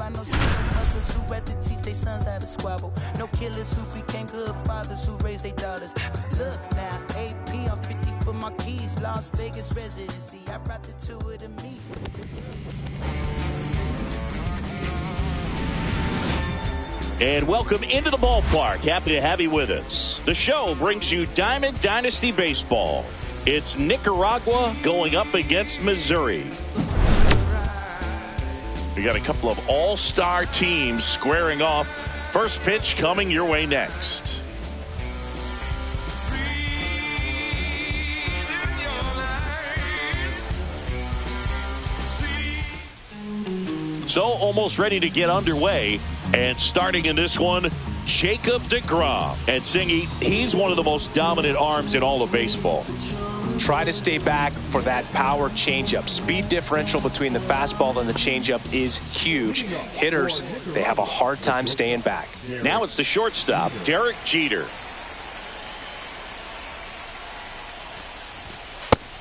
I know some mothers who rather teach their sons how to squabble. No killers who became good fathers who raised their daughters. Look now, AP, I'm 50 for my keys. Las Vegas residency, I brought the two of them me. And welcome into the ballpark. Happy to have you with us. The show brings you Diamond Dynasty Baseball. It's Nicaragua going up against Missouri. We got a couple of all-star teams squaring off. First pitch coming your way next. So almost ready to get underway. And starting in this one, Jacob deGrom. And Singy, he's one of the most dominant arms in all of baseball. Try to stay back for that power changeup. Speed differential between the fastball and the changeup is huge. Hitters, they have a hard time staying back. Now it's the shortstop, Derek Jeter.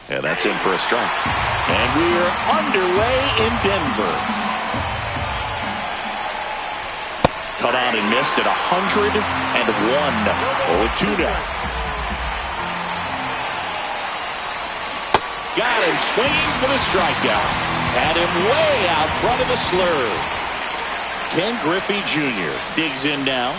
And that's in for a strike. And we're underway in Denver. Cut on and missed at 101. 0-2 now. Got him swinging for the strikeout. Had him way out front of the slurve. Ken Griffey Jr. digs in now.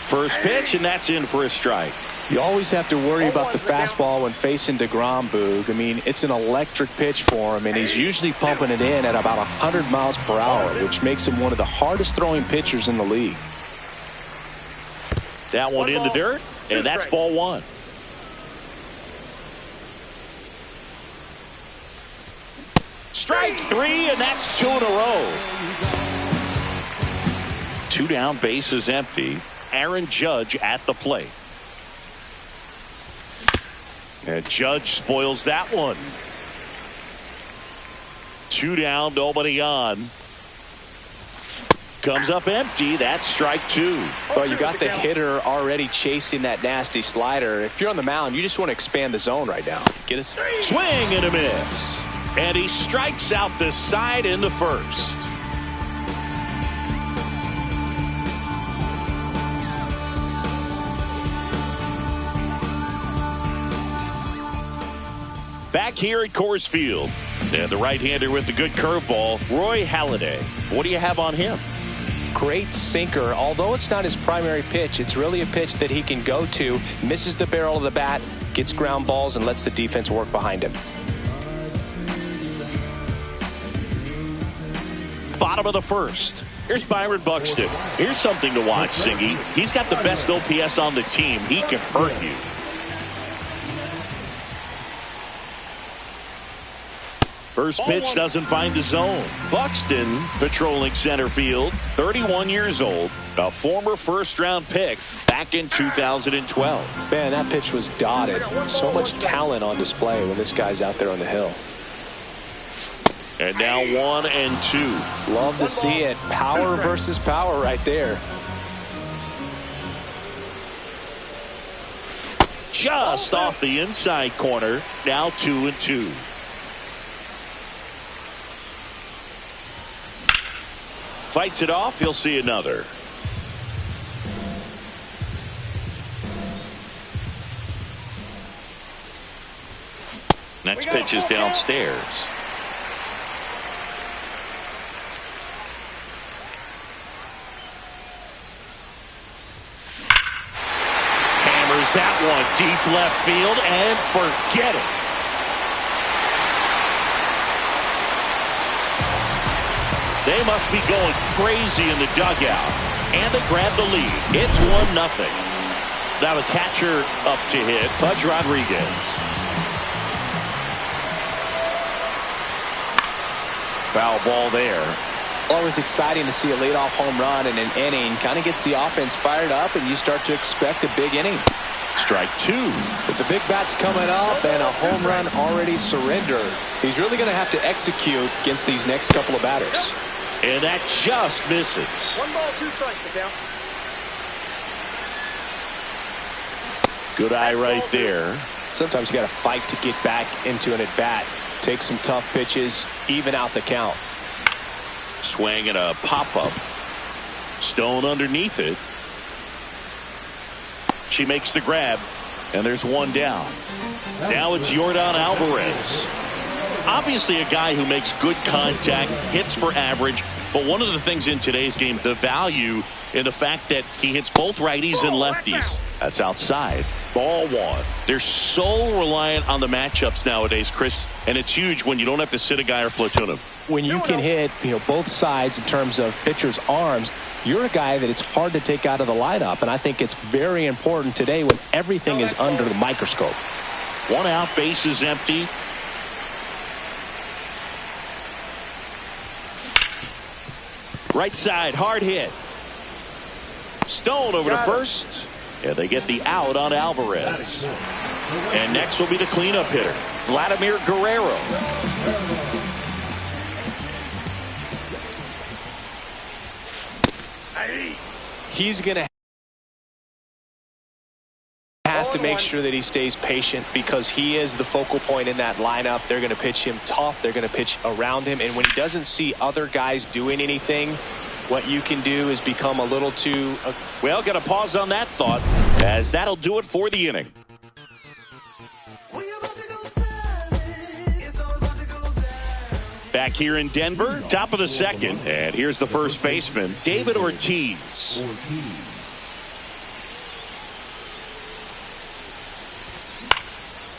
First pitch, and that's in for a strike. You always have to worry about the fastball when facing deGrom, Boog. I mean, it's an electric pitch for him, and he's usually pumping it in at about 100 miles per hour, which makes him one of the hardest throwing pitchers in the league. That one in the dirt, and that's ball one. Strike three, and that's two in a row. Two down, bases empty. Aaron Judge at the plate. And Judge spoils that one. Two down, nobody on. Comes up empty. That's strike two. Well, you got the hitter already chasing that nasty slider. If you're on the mound, you just want to expand the zone right now. Get a swing and a miss. And he strikes out the side in the first. Back here at Coors Field. And the right-hander with the good curveball, Roy Halladay. What do you have on him? Great sinker. Although it's not his primary pitch, it's really a pitch that he can go to, misses the barrel of the bat, gets ground balls, and lets the defense work behind him. Bottom of the first. Here's Byron Buxton. Here's something to watch, Singy. He's got the best OPS on the team. He can hurt you. First pitch doesn't find the zone. Buxton patrolling center field, 31 years old, a former first-round pick back in 2012. Man, that pitch was dotted. So much talent on display when this guy's out there on the hill. And now 1-2. Love to see it. Power versus power right there. Just off the inside corner. Now 2-2. Fights it off. He'll see another. Next pitch is downstairs. Hammers that one deep left field and forget it. They must be going crazy in the dugout. And they grab the lead. It's 1-0. Now the catcher up to hit, Pudge Rodriguez. Foul ball there. Always exciting to see a leadoff home run in an inning. Kind of gets the offense fired up, and you start to expect a big inning. Strike two. With the big bats coming up and a home run already surrendered, he's really going to have to execute against these next couple of batters. And that just misses. 1 ball, 2 strikes, down. Good eye right there. Sometimes you got to fight to get back into an at-bat. Take some tough pitches, even out the count. Swing and a pop-up. Stone underneath it. She makes the grab, and there's one down. Now it's Yordan Alvarez. Obviously a guy who makes good contact, hits for average, but one of the things in today's game, the value in the fact that he hits both righties and lefties. That's outside. Ball one. They're so reliant on the matchups nowadays, Chris, and it's huge when you don't have to sit a guy or platoon him. When you can hit, both sides in terms of pitchers' arms, you're a guy that it's hard to take out of the lineup, and I think it's very important today when everything is under the microscope. One out, base is empty. Right side, hard hit. Stone over to first. And they get the out on Alvarez. And next will be the cleanup hitter, Vladimir Guerrero. He's going to have to make sure that he stays patient because he is the focal point in that lineup. They're going to pitch him tough. They're going to pitch around him. And when he doesn't see other guys doing anything, what you can do is become a little too... Well, got to pause on that thought, as that'll do it for the inning. Back here in Denver, top of the second, and here's the first baseman, David Ortiz.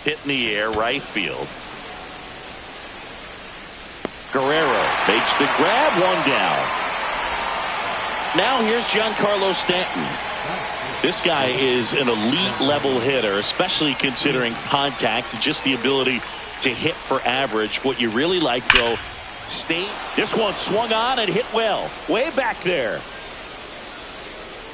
Hit in the air, right field. Guerrero makes the grab, one down. Now here's Giancarlo Stanton. This guy is an elite level hitter, especially considering contact, just the ability to hit for average. What you really like, though, this one swung on and hit well. Way back there.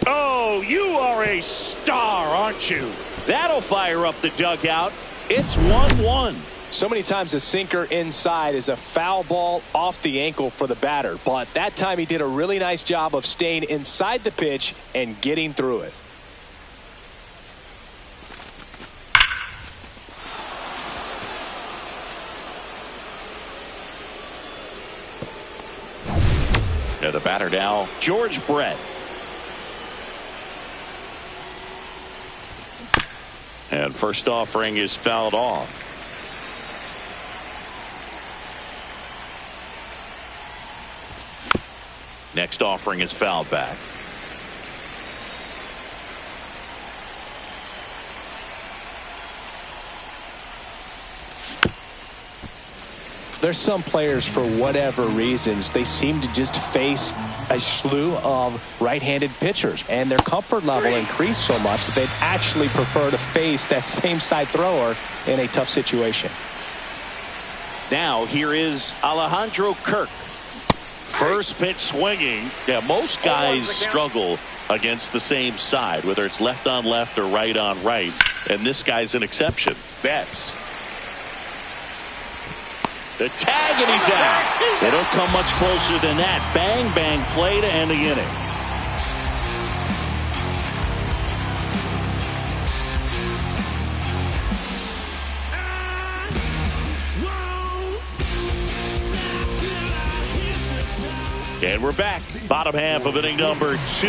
Oh, you are a star, aren't you? That'll fire up the dugout. It's 1-1. So many times a sinker inside is a foul ball off the ankle for the batter. But that time he did a really nice job of staying inside the pitch and getting through it. And the batter now, George Brett. And first offering is fouled off. Next offering is fouled back. There's some players, for whatever reasons, they seem to just face a slew of right-handed pitchers, and their comfort level increased so much that they'd actually prefer to face that same side thrower in a tough situation. Now here is Alejandro Kirk. First pitch swinging. Yeah, most guys struggle against the same side, whether it's left on left or right on right, and this guy's an exception. Betts. The tag, and he's out. They don't come much closer than that. Bang, bang play to end the inning. And we're back. Bottom half of inning number 2.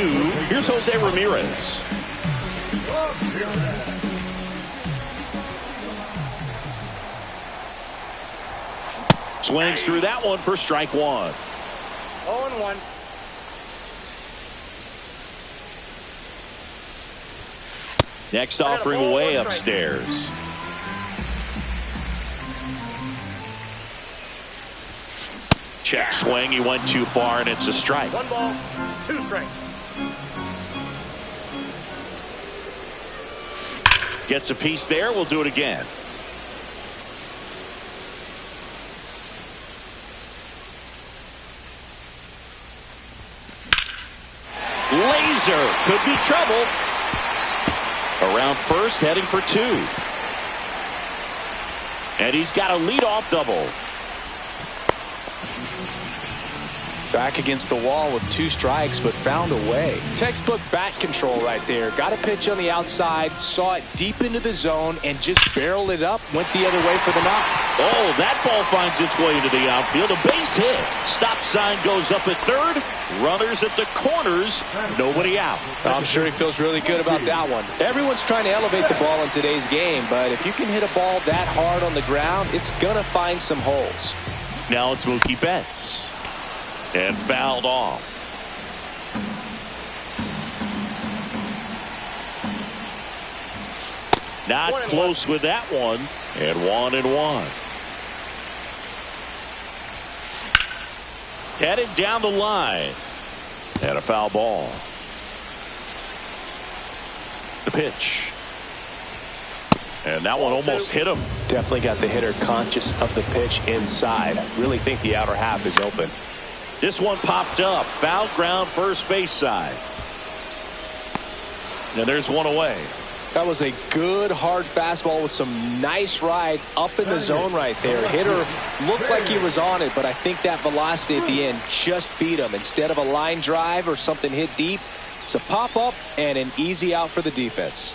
Here's Jose Ramirez. Swings through that one for strike one. 0-1. Next offering way upstairs. Check swing. He went too far, and it's a strike. 1 ball, 2 strikes. Gets a piece there. We'll do it again. Laser could be trouble. Around first, heading for 2. And he's got a leadoff double. Back against the wall with 2 strikes, but found a way. Textbook bat control right there. Got a pitch on the outside, saw it deep into the zone, and just barreled it up. Went the other way for the knock. Oh, that ball finds its way into the outfield. A base hit. Stop sign goes up at third. Runners at the corners. Nobody out. I'm sure he feels really good about that one. Everyone's trying to elevate the ball in today's game, but if you can hit a ball that hard on the ground, it's going to find some holes. Now it's Mookie Betts. And fouled off. Not close with that one. And 1-1. Headed down the line. And a foul ball. The pitch. And that one almost hit him. Definitely got the hitter conscious of the pitch inside. I really think the outer half is open. This one popped up. Foul ground first base side. And there's one away. That was a good hard fastball with some nice ride up in the zone right there. Hitter looked like he was on it, but I think that velocity at the end just beat him. Instead of a line drive or something hit deep, it's a pop-up and an easy out for the defense.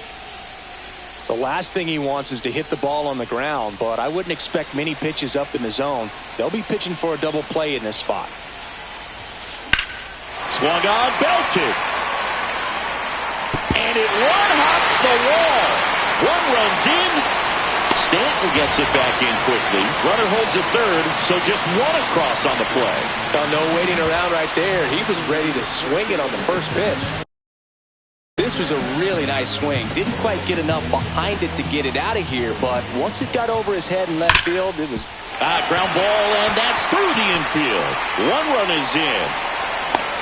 The last thing he wants is to hit the ball on the ground, but I wouldn't expect many pitches up in the zone. They'll be pitching for a double play in this spot. Swung on, belted. And it one-hops the wall. One runs in. Stanton gets it back in quickly. Runner holds at third, so just one across on the play. No waiting around right there. He was ready to swing it on the first pitch. This was a really nice swing. Didn't quite get enough behind it to get it out of here, but once it got over his head in left field, it was... ground ball, and that's through the infield. One run is in.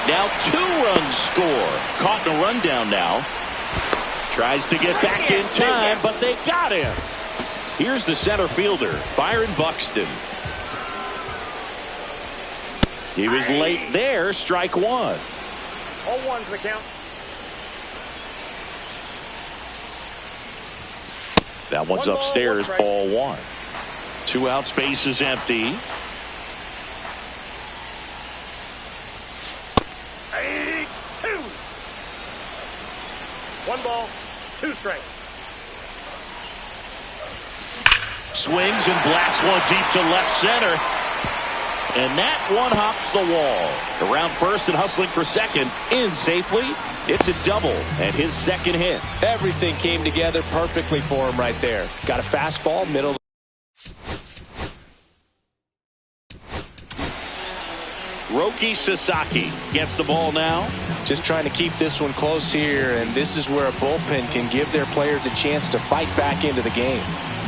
Now 2 runs score. Caught in a rundown now. Tries to get back in time, but they got him. Here's the center fielder, Byron Buxton. He was late there, strike 1. 0-1's the count. That one's upstairs, ball 1. 2 outs, base is empty. 2. 1 ball, 2 strikes. Swings and blasts one deep to left center. And that one hops the wall. Around first and hustling for second. In safely. It's a double and his second hit. Everything came together perfectly for him right there. Got a fastball, middle. Roki Sasaki gets the ball now. Just trying to keep this one close here, and this is where a bullpen can give their players a chance to fight back into the game.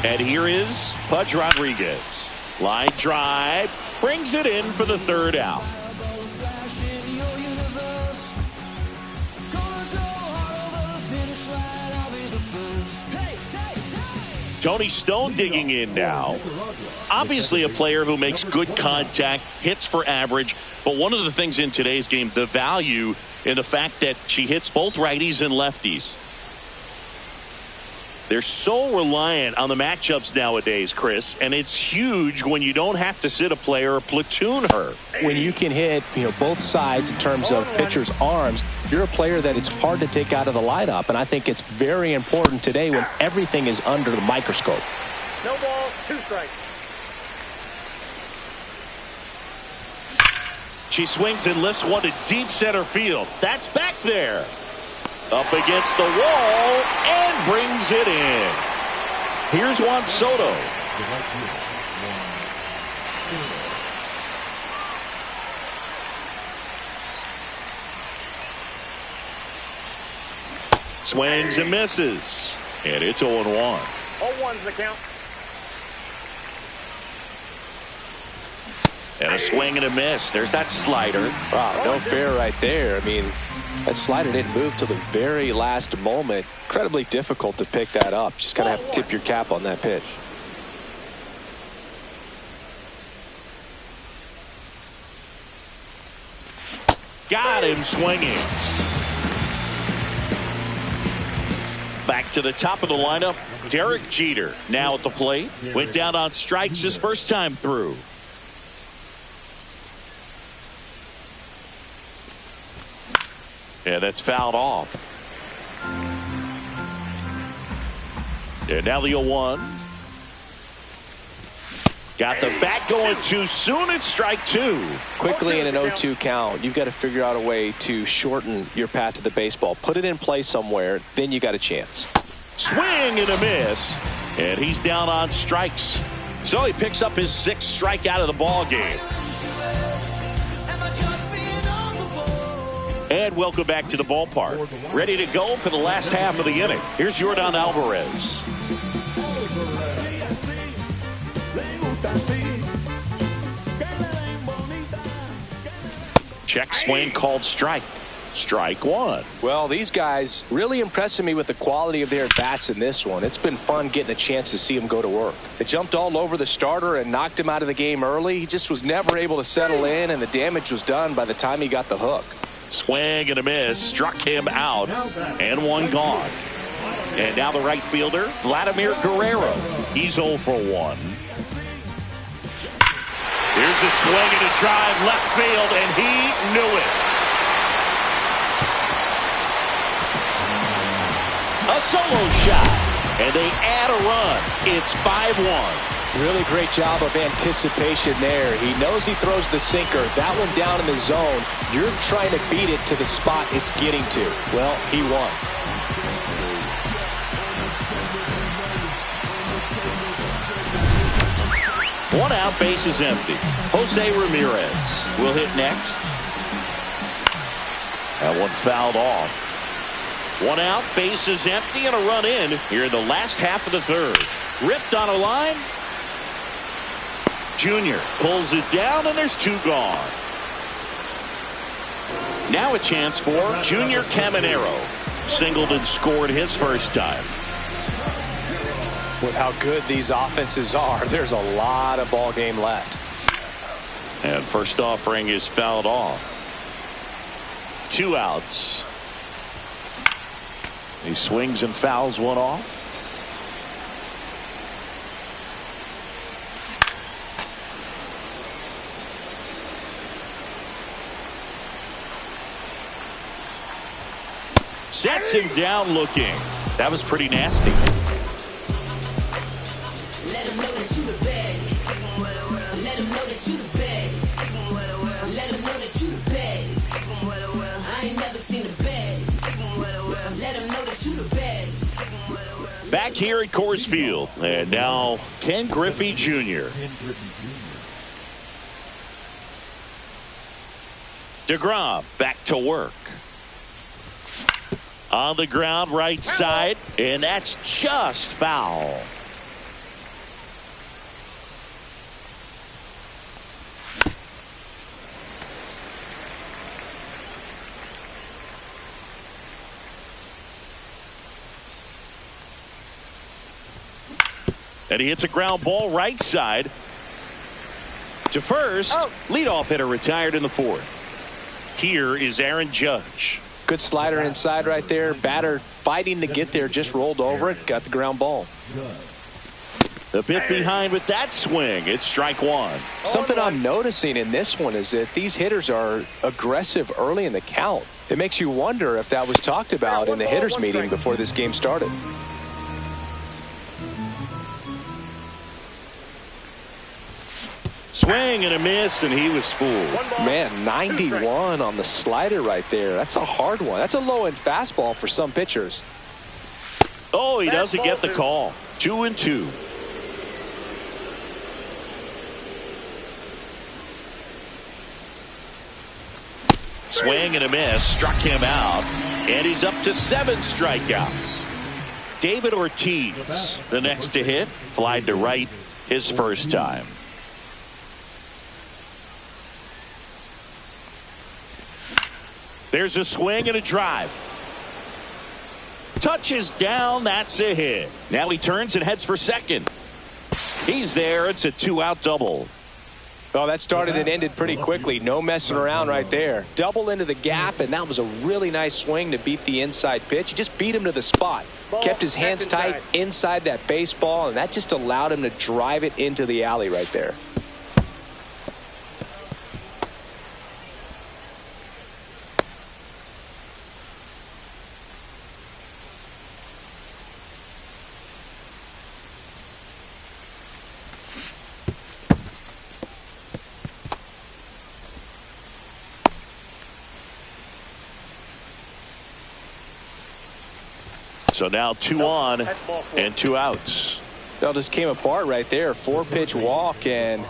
And here is Pudge Rodriguez. Line drive. Brings it in for the 3rd out. Tony Stone digging in now. Obviously a player who makes good contact, hits for average, but one of the things in today's game, the value in the fact that she hits both righties and lefties. They're so reliant on the matchups nowadays, Chris, and it's huge when you don't have to sit a player or platoon her. When you can hit, both sides in terms of pitchers' arms, you're a player that it's hard to take out of the lineup, and I think it's very important today when everything is under the microscope. No ball, 2 strikes. She swings and lifts one to deep center field. That's back there. Up against the wall and brings it in. Here's Juan Soto. Swings and misses. And it's 0-1. 0-1's the count. And a swing and a miss. There's that slider. Wow, no fair right there. I mean, that slider didn't move till the very last moment. Incredibly difficult to pick that up. Just kind of have to tip your cap on that pitch. Got him swinging. Back to the top of the lineup, Derek Jeter now at the plate. Went down on strikes his first time through. And that's fouled off. And now the 0-1. Got the bat going too soon. It's strike two. Quickly in an 0-2 count, you've got to figure out a way to shorten your path to the baseball. Put it in play somewhere, then you got a chance. Swing and a miss. And he's down on strikes. So he picks up his 6th strikeout of the ball game. And welcome back to the ballpark. Ready to go for the last half of the inning. Here's Yordan Alvarez. Check swing called strike. Strike one. Well, these guys really impressing me with the quality of their bats in this one. It's been fun getting a chance to see them go to work. They jumped all over the starter and knocked him out of the game early. He just was never able to settle in, and the damage was done by the time he got the hook. Swing and a miss. Struck him out. And one gone. And now the right fielder, Vladimir Guerrero. He's 0 for 1. Here's a swing and a drive left field, and he knew it. A solo shot, and they add a run. It's 5-1. Really great job of anticipation there. He knows he throws the sinker. That one down in the zone. You're trying to beat it to the spot it's getting to. Well, he won. One out, base is empty. Jose Ramirez will hit next. That one fouled off. One out, base is empty, and a run in here in the last half of the third. Ripped on a line. Junior pulls it down, and there's 2 gone. Now a chance for Junior Caminero. Singled and scored his first time. With how good these offenses are, there's a lot of ball game left. And first offering is fouled off. 2 outs. He swings and fouls one off. Sets him down looking. That was pretty nasty. Let him know that you the best. Let him know that you the best. Let him know that you the best. I ain't never seen the best. Let him know that you the best. Back here at Coors Field, and now Ken Griffey Jr. DeGrom back to work. On the ground, right side, and that's just foul. And he hits a ground ball right side to first. Leadoff hitter retired in the 4th. Here is Aaron Judge. Good slider inside right there. Batter fighting to get there, just rolled over it, got the ground ball. A bit behind with that swing. It's strike one. Something I'm noticing in this one is that these hitters are aggressive early in the count. It makes you wonder if that was talked about in the hitters meeting before this game started. Swing and a miss, and he was fooled. Man, 91 on the slider right there. That's a hard one. That's a low-end fastball for some pitchers. Oh, he doesn't get the call. 2-2. Swing and a miss. Struck him out. And he's up to 7 strikeouts. David Ortiz, the next to hit. Flied to right his first time. There's a swing and a drive. Touches down. That's a hit. Now he turns and heads for second. He's there. It's a 2-out double. Oh, that started and ended pretty quickly. No messing around right there. Double into the gap, and that was a really nice swing to beat the inside pitch. He just beat him to the spot. Kept his hands tight inside that baseball, and that just allowed him to drive it into the alley right there. So now 2 on and 2 outs. It just came apart right there. 4-pitch walk, and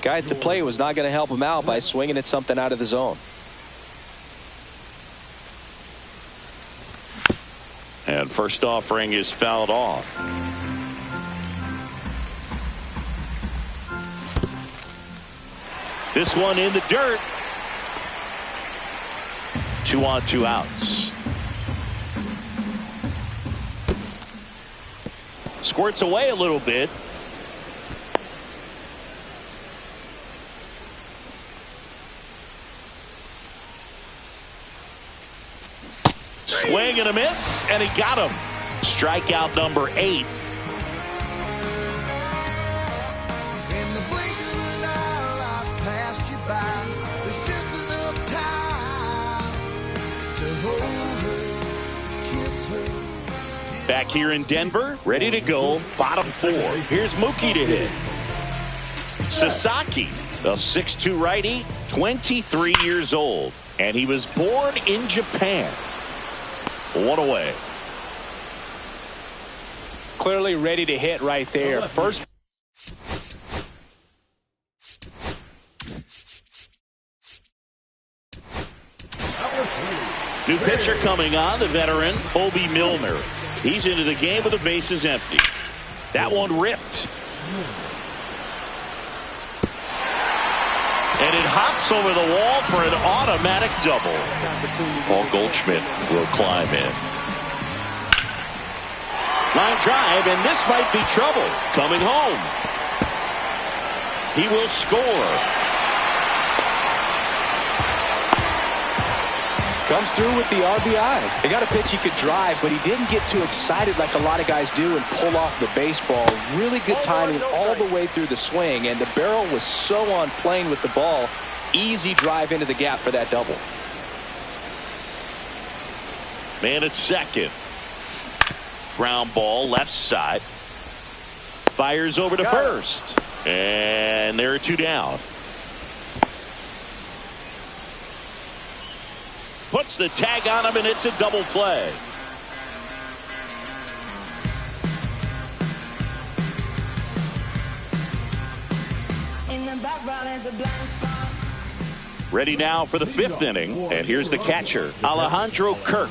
guy at the plate was not going to help him out by swinging at something out of the zone. And first offering is fouled off. This one in the dirt. 2 on, 2 outs. Squirts away a little bit. Swing and a miss, and he got him. Strikeout number 8. In the blink of an eye, life passed you by. There's just enough time to hold her, kiss her. Back here in Denver, ready to go, bottom 4. Here's Mookie to hit. Sasaki, the 6'2 righty, 23 years old, and he was born in Japan. 1 away. Clearly ready to hit right there. First. New pitcher coming on, the veteran, Obi Milner. He's into the game with the bases empty. That one ripped. And it hops over the wall for an automatic double. Paul Goldschmidt will climb in. Line drive, and this might be trouble. Coming home. He will score. Comes through with the RBI. They got a pitch he could drive, but he didn't get too excited like a lot of guys do and pull off the baseball. Really good timing all the way through the swing, and the barrel was so on plane with the ball. Easy drive into the gap for that double. Man at second. Ground ball left side. Fires over to first. And there are 2 down. Puts the tag on him, and it's a double play. In the background is a blind spot. Ready now for the 5th inning. And here's the catcher, Alejandro Kirk.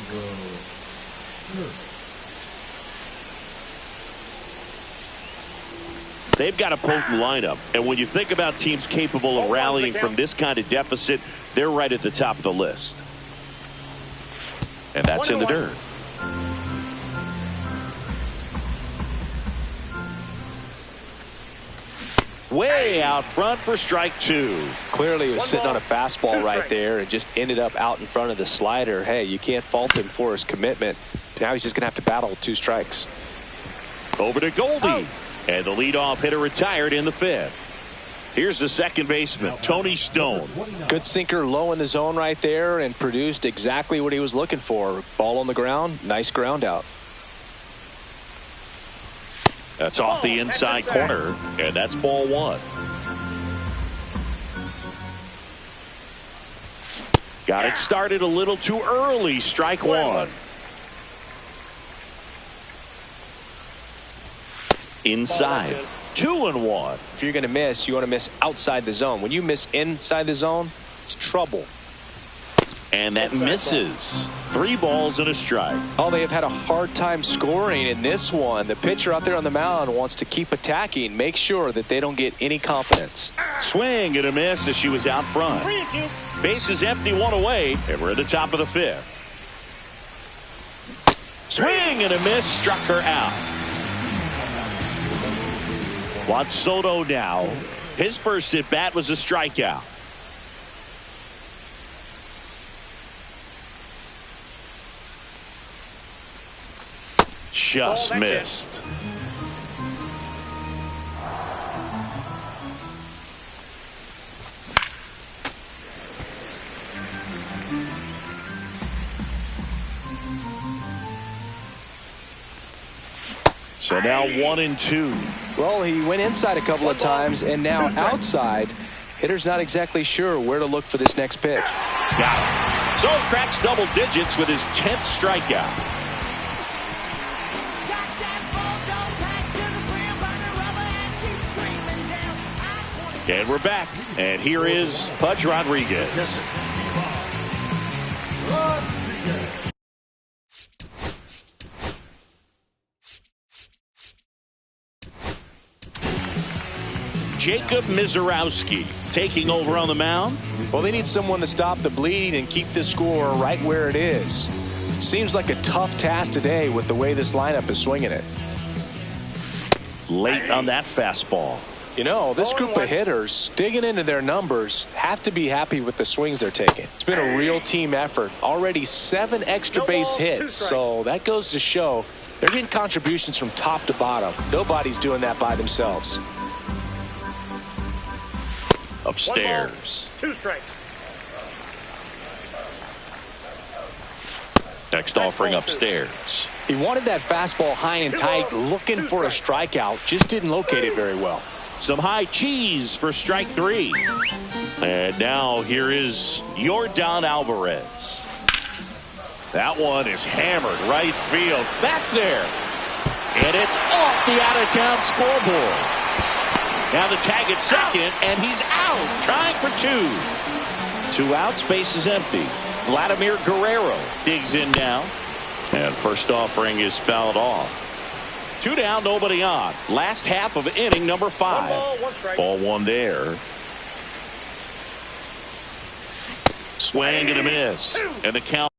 They've got a potent lineup. And when you think about teams capable of rallying from this kind of deficit, they're right at the top of the list. And that's in the dirt. Way out front for strike 2. Clearly he was sitting on a fastball right there and just ended up out in front of the slider. Hey, you can't fault him for his commitment. Now he's just going to have to battle with 2 strikes. Over to Goldie. And the leadoff hitter retired in the 5th. Here's the second baseman, Tony Stone. Good sinker low in the zone right there and produced exactly what he was looking for. Ball on the ground, nice ground out. That's off the inside corner, and that's ball 1. Got it started a little too early, strike 1. Inside. 2-1. If you're going to miss, you want to miss outside the zone. When you miss inside the zone, it's trouble. And that misses. 3 balls and a strike. Oh, they have had a hard time scoring in this one. The pitcher out there on the mound wants to keep attacking, make sure that they don't get any confidence. Swing and a miss as she was out front. Bases empty, 1 away, and we're at the top of the 5th. Swing and a miss, struck her out. Juan Soto now. His first at bat was a strikeout. Just missed. So now 1-2. Well, he went inside a couple of times, and now outside. Hitter's not exactly sure where to look for this next pitch. Got it. So cracks double digits with his 10th strikeout. And we're back. And here is Pudge Rodriguez. Jacob Mizorowski taking over on the mound. Well, they need someone to stop the bleeding and keep the score right where it is. Seems like a tough task today with the way this lineup is swinging it. Late on that fastball. You know, this group of hitters, digging into their numbers, have to be happy with the swings they're taking. It's been a real team effort. Already 7 extra base hits, so that goes to show they're getting contributions from top to bottom. Nobody's doing that by themselves. Upstairs. 2 strikes. Next offering upstairs. He wanted that fastball high and tight, looking for a strikeout, just didn't locate it very well. Some high cheese for strike 3. And now here is Yordan Alvarez. That one is hammered right field. Back there. And it's off the out-of-town scoreboard. Now the tag at second, and he's out, trying for 2. 2 outs, base is empty. Vladimir Guerrero digs in now. And first offering is fouled off. 2 down, nobody on. Last half of inning number 5. 1 ball, 1 strike. Ball 1 there. Swing and a miss. And the count.